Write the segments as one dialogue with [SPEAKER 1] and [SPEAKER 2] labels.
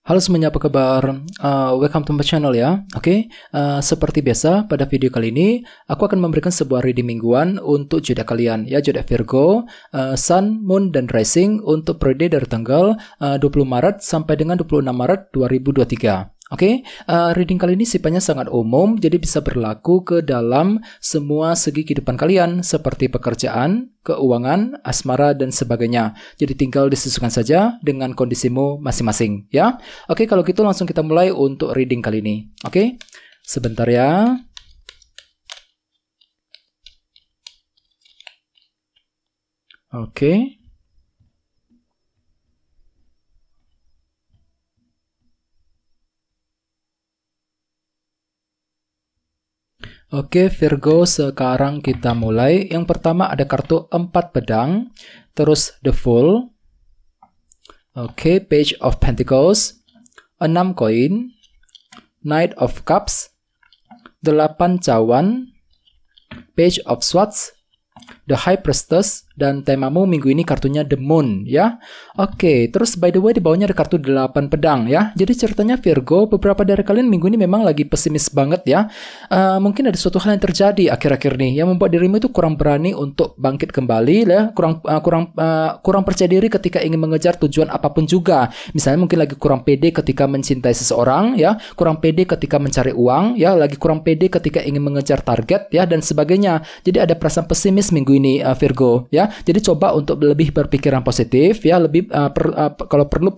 [SPEAKER 1] Halo semuanya, apa kabar? Welcome to my channel ya. Oke, seperti biasa pada video kali ini aku akan memberikan sebuah reading mingguan untuk zodiak kalian ya, zodiak Virgo, Sun, Moon, dan Rising untuk periode dari tanggal 20 Maret sampai dengan 26 Maret 2023. Oke, reading kali ini sifatnya sangat umum, jadi bisa berlaku ke dalam semua segi kehidupan kalian, seperti pekerjaan, keuangan, asmara, dan sebagainya. Jadi tinggal disesuaikan saja dengan kondisimu masing-masing, ya. Oke, kalau gitu langsung kita mulai untuk reading kali ini. Oke, sebentar ya. Oke. Oke, Virgo, sekarang kita mulai. Yang pertama ada kartu 4 pedang, terus The Fool. Oke, Page of Pentacles, 6 koin, Knight of Cups, 8 cawan, Page of Swords, The High Priestess, dan temamu minggu ini kartunya The Moon ya. Oke, terus by the way di bawahnya ada kartu 8 pedang ya. Jadi ceritanya Virgo, beberapa dari kalian minggu ini memang lagi pesimis banget ya. Mungkin ada suatu hal yang terjadi akhir-akhir ini yang membuat dirimu itu kurang berani untuk bangkit kembali ya, kurang percaya diri ketika ingin mengejar tujuan apapun juga. Misalnya mungkin lagi kurang pede ketika mencintai seseorang ya, kurang pede ketika mencari uang ya, lagi kurang pede ketika ingin mengejar target ya, dan sebagainya. Jadi ada perasaan pesimis minggu ini Virgo ya. Jadi coba untuk lebih berpikiran positif ya, lebih kalau perlu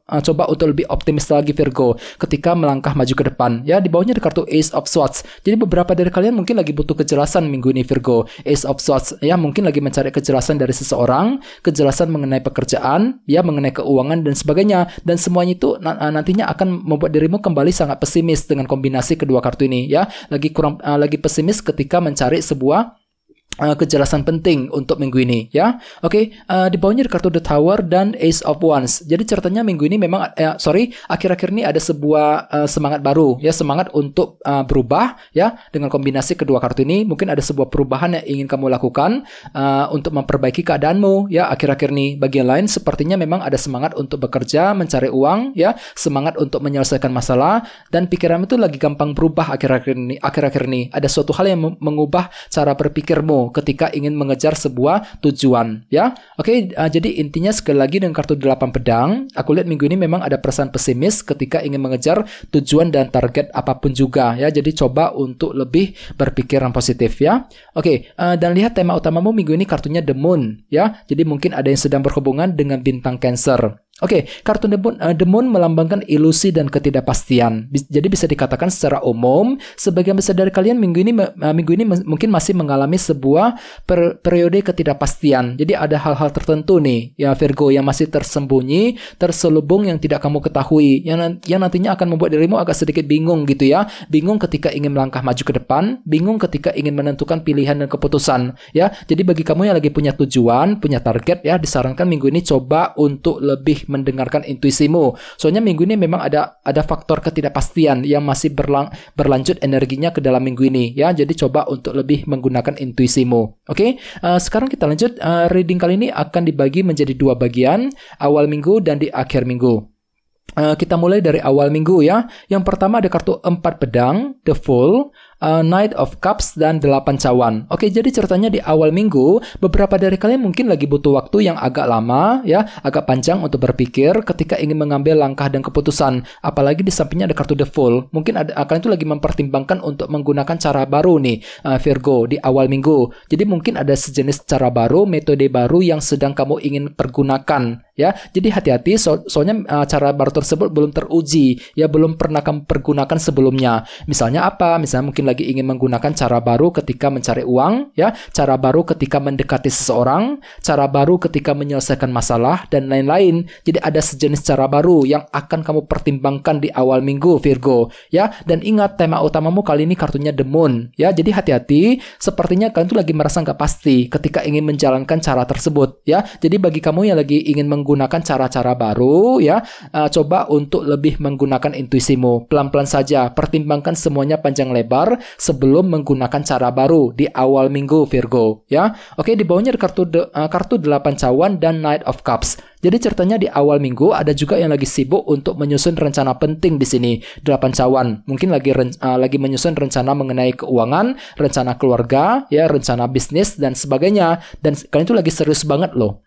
[SPEAKER 1] coba untuk lebih optimis lagi Virgo ketika melangkah maju ke depan ya. Di bawahnya ada kartu Ace of Swords. Jadi beberapa dari kalian mungkin lagi butuh kejelasan minggu ini Virgo. Ace of Swords ya, mungkin lagi mencari kejelasan dari seseorang, kejelasan mengenai pekerjaan ya, mengenai keuangan dan sebagainya, dan semuanya itu nantinya akan membuat dirimu kembali sangat pesimis dengan kombinasi kedua kartu ini ya. Lagi pesimis ketika mencari sebuah kejelasan penting untuk minggu ini ya. Oke, di bawahnya ada kartu The Tower dan Ace of Wands. Jadi ceritanya minggu ini memang akhir-akhir ini ada sebuah semangat baru ya, semangat untuk berubah ya. Dengan kombinasi kedua kartu ini mungkin ada sebuah perubahan yang ingin kamu lakukan untuk memperbaiki keadaanmu ya akhir-akhir ini. Bagian lain sepertinya memang ada semangat untuk bekerja, mencari uang ya, semangat untuk menyelesaikan masalah, dan pikiranmu itu lagi gampang berubah akhir-akhir ini. Ada suatu hal yang mengubah cara berpikirmu ketika ingin mengejar sebuah tujuan ya. Oke, jadi intinya sekali lagi dengan kartu 8 pedang, aku lihat minggu ini memang ada perasaan pesimis ketika ingin mengejar tujuan dan target apapun juga ya. Jadi coba untuk lebih berpikiran positif ya. Oke, dan lihat tema utamamu minggu ini kartunya The Moon ya. Jadi mungkin ada yang sedang berhubungan dengan bintang Cancer. Oke, kartu The Moon melambangkan ilusi dan ketidakpastian. Jadi bisa dikatakan secara umum, sebagian besar dari kalian minggu ini mungkin masih mengalami sebuah periode ketidakpastian. Jadi ada hal-hal tertentu nih ya Virgo yang masih tersembunyi, terselubung yang tidak kamu ketahui, yang nantinya akan membuat dirimu agak sedikit bingung gitu ya. Bingung ketika ingin melangkah maju ke depan, bingung ketika ingin menentukan pilihan dan keputusan ya. Jadi bagi kamu yang lagi punya tujuan, punya target ya, disarankan minggu ini coba untuk lebih mendengarkan intuisimu. Soalnya minggu ini memang ada faktor ketidakpastian yang masih berlanjut energinya ke dalam minggu ini ya. Jadi coba untuk lebih menggunakan intuisimu. Oke, sekarang kita lanjut. Reading kali ini akan dibagi menjadi 2 bagian, awal minggu dan di akhir minggu. Kita mulai dari awal minggu ya. Yang pertama ada kartu 4 pedang, The Fool, Knight of Cups, dan 8 cawan. Oke, jadi ceritanya di awal minggu beberapa dari kalian mungkin lagi butuh waktu yang agak lama ya, agak panjang untuk berpikir ketika ingin mengambil langkah dan keputusan. Apalagi di sampingnya ada kartu The Fool. Mungkin kalian itu lagi mempertimbangkan untuk menggunakan cara baru nih Virgo di awal minggu. Jadi mungkin ada sejenis cara baru, metode baru yang sedang kamu ingin pergunakan ya. Jadi hati-hati soalnya cara baru tersebut belum teruji ya, belum pernah kamu pergunakan sebelumnya. Misalnya apa? Misalnya mungkin lagi ingin menggunakan cara baru ketika mencari uang ya, cara baru ketika mendekati seseorang, cara baru ketika menyelesaikan masalah, dan lain-lain. Jadi ada sejenis cara baru yang akan kamu pertimbangkan di awal minggu Virgo ya. Dan ingat, tema utamamu kali ini kartunya The Moon ya. Jadi hati-hati, sepertinya kalian tuh lagi merasa nggak pasti ketika ingin menjalankan cara tersebut ya. Jadi bagi kamu yang lagi ingin menggunakan cara-cara baru ya, coba untuk lebih menggunakan intuisimu. Pelan-pelan saja, pertimbangkan semuanya panjang lebar sebelum menggunakan cara baru di awal minggu Virgo, ya. Oke, di bawahnya ada kartu 8 cawan dan Knight of Cups. Jadi ceritanya di awal minggu ada juga yang lagi sibuk untuk menyusun rencana penting di sini. 8 cawan mungkin lagi menyusun rencana mengenai keuangan, rencana keluarga, ya, rencana bisnis dan sebagainya. Dan kalian itu lagi serius banget loh.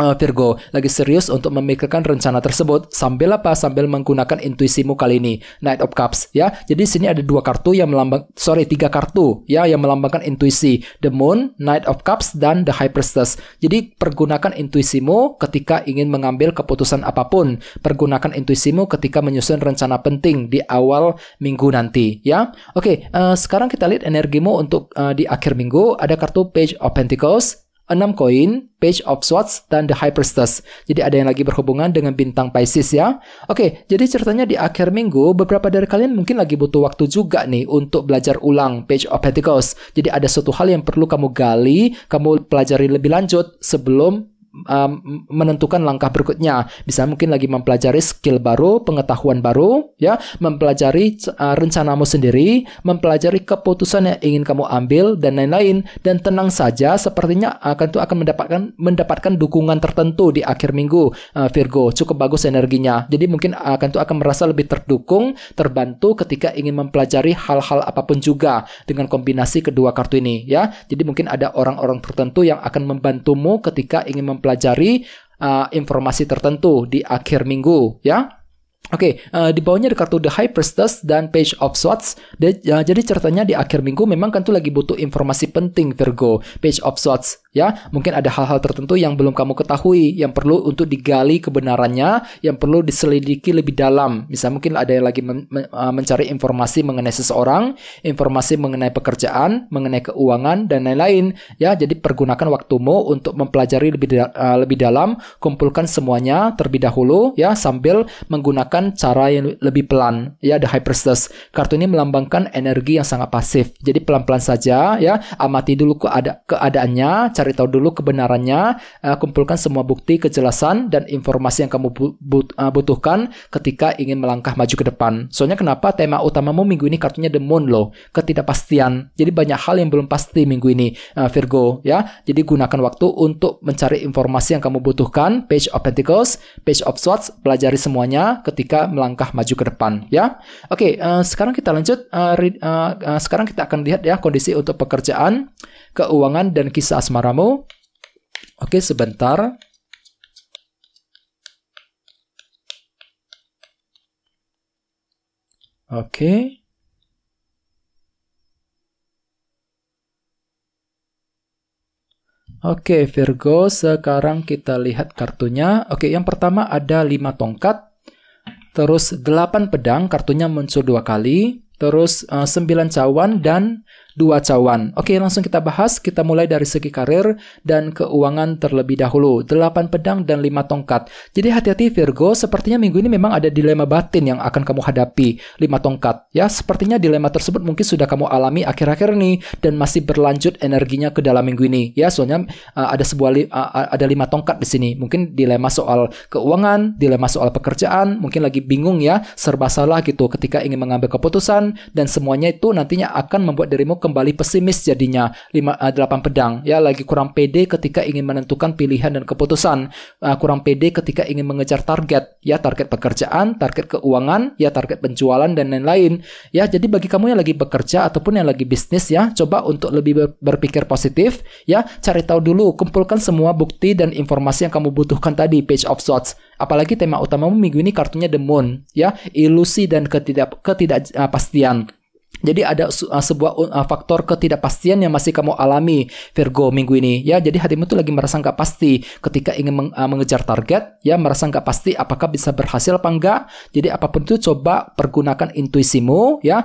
[SPEAKER 1] Virgo lagi serius untuk memikirkan rencana tersebut sambil apa? Sambil menggunakan intuisimu kali ini. Knight of Cups, ya. Jadi sini ada 3 kartu ya yang melambangkan intuisi. The Moon, Knight of Cups dan The High Priestess. Jadi pergunakan intuisimu ketika ingin mengambil keputusan apapun. Pergunakan intuisimu ketika menyusun rencana penting di awal minggu nanti, ya. Oke, sekarang kita lihat energimu untuk di akhir minggu. Ada kartu Page of Pentacles, 6 koin, Page of Swords, dan The High Priestess. Jadi ada yang lagi berhubungan dengan bintang Pisces, ya. Oke, jadi ceritanya di akhir minggu, beberapa dari kalian mungkin lagi butuh waktu juga nih untuk belajar ulang Page of Pentacles. Jadi ada suatu hal yang perlu kamu gali, kamu pelajari lebih lanjut sebelum menentukan langkah berikutnya. Bisa mungkin lagi mempelajari skill baru, pengetahuan baru, ya, mempelajari rencanamu sendiri, mempelajari keputusan yang ingin kamu ambil dan lain-lain. Dan tenang saja, sepertinya akan mendapatkan dukungan tertentu di akhir minggu, Virgo. Cukup bagus energinya. Jadi mungkin akan merasa lebih terdukung, terbantu ketika ingin mempelajari hal-hal apapun juga dengan kombinasi kedua kartu ini, ya. Jadi mungkin ada orang-orang tertentu yang akan membantumu ketika ingin mempelajari informasi tertentu di akhir minggu, ya. Oke, di bawahnya ada kartu The High Priestess dan Page of Swords. Jadi ceritanya di akhir minggu memang kan tuh lagi butuh informasi penting, Virgo. Page of Swords, ya. Mungkin ada hal-hal tertentu yang belum kamu ketahui, yang perlu untuk digali kebenarannya, yang perlu diselidiki lebih dalam. Misal mungkin ada yang lagi mencari informasi mengenai seseorang, informasi mengenai pekerjaan, mengenai keuangan, dan lain-lain. Ya, jadi pergunakan waktumu untuk mempelajari lebih dalam, kumpulkan semuanya terlebih dahulu, ya, sambil menggunakan cara yang lebih pelan, ya. The High Priestess. Kartu ini melambangkan energi yang sangat pasif. Jadi pelan-pelan saja, ya. Amati dulu keadaannya, cari tahu dulu kebenarannya, kumpulkan semua bukti, kejelasan, dan informasi yang kamu butuhkan ketika ingin melangkah maju ke depan. Soalnya kenapa? Tema utamamu minggu ini kartunya The Moon loh, ketidakpastian. Jadi banyak hal yang belum pasti minggu ini, Virgo, ya. Jadi gunakan waktu untuk mencari informasi yang kamu butuhkan. Page of Pentacles, Page of Swords, pelajari semuanya ketika melangkah maju ke depan, ya. Oke, sekarang kita lanjut. Sekarang kita akan lihat, ya, kondisi untuk pekerjaan, keuangan, dan kisah asmaramu. Oke, sebentar. Oke. Oke, Virgo, sekarang kita lihat kartunya. Oke, yang pertama ada 5 tongkat. Terus 8 pedang, kartunya muncul 2 kali. Terus 9 cawan dan 2 cawan. Oke, langsung kita bahas. Kita mulai dari segi karir dan keuangan terlebih dahulu. 8 pedang dan 5 tongkat. Jadi hati-hati Virgo, sepertinya minggu ini memang ada dilema batin yang akan kamu hadapi. 5 tongkat, ya. Sepertinya dilema tersebut mungkin sudah kamu alami akhir-akhir ini dan masih berlanjut energinya ke dalam minggu ini, ya. Soalnya ada 5 tongkat di sini. Mungkin dilema soal keuangan, dilema soal pekerjaan, mungkin lagi bingung, ya, serba salah gitu ketika ingin mengambil keputusan, dan semuanya itu nantinya akan membuat dirimu kembali pesimis jadinya. 8 pedang, ya, lagi kurang pede ketika ingin menentukan pilihan dan keputusan, kurang pede ketika ingin mengejar target, ya, target pekerjaan, target keuangan, ya, target penjualan dan lain-lain, ya. Jadi bagi kamu yang lagi bekerja ataupun yang lagi bisnis, ya, coba untuk lebih berpikir positif, ya. Cari tahu dulu, kumpulkan semua bukti dan informasi yang kamu butuhkan tadi, Page of Swords. Apalagi tema utamamu minggu ini kartunya The Moon, ya, ilusi dan ketidakpastian. Jadi ada sebuah faktor ketidakpastian yang masih kamu alami, Virgo, minggu ini, ya. Jadi hatimu tuh lagi merasa nggak pasti ketika ingin mengejar target, ya, merasa nggak pasti apakah bisa berhasil apa enggak. Jadi apapun itu coba pergunakan intuisimu, ya.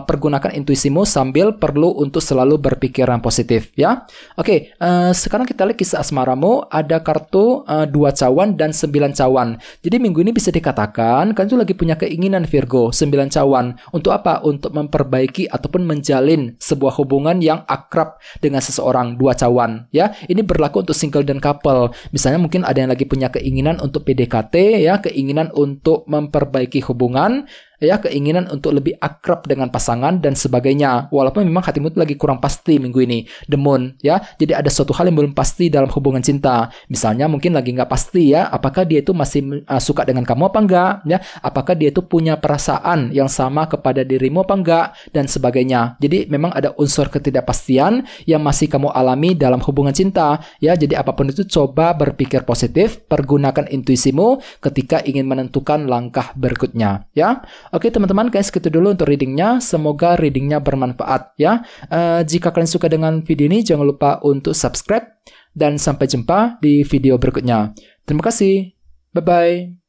[SPEAKER 1] Pergunakan intuisimu sambil perlu untuk selalu berpikiran positif, ya. Oke, sekarang kita lihat kisah asmaramu. Ada kartu 2 cawan dan 9 cawan. Jadi minggu ini bisa dikatakan kan tuh lagi punya keinginan, Virgo, 9 cawan. Untuk apa? Untuk memperbaiki ataupun menjalin sebuah hubungan yang akrab dengan seseorang. 2 cawan, ya. Ini berlaku untuk single dan couple. Misalnya mungkin ada yang lagi punya keinginan untuk PDKT, ya, keinginan untuk memperbaiki hubungan, ya, keinginan untuk lebih akrab dengan pasangan dan sebagainya. Walaupun memang hatimu itu lagi kurang pasti minggu ini, the moon, ya. Jadi ada suatu hal yang belum pasti dalam hubungan cinta. Misalnya mungkin lagi nggak pasti ya, apakah dia itu masih suka dengan kamu apa enggak, ya. Apakah dia itu punya perasaan yang sama kepada dirimu apa enggak, dan sebagainya. Jadi memang ada unsur ketidakpastian yang masih kamu alami dalam hubungan cinta, ya. Jadi apapun itu coba berpikir positif, pergunakan intuisimu ketika ingin menentukan langkah berikutnya, ya. Oke teman-teman, guys, segitu dulu untuk readingnya. Semoga readingnya bermanfaat ya. Jika kalian suka dengan video ini, jangan lupa untuk subscribe. Dan sampai jumpa di video berikutnya. Terima kasih. Bye-bye.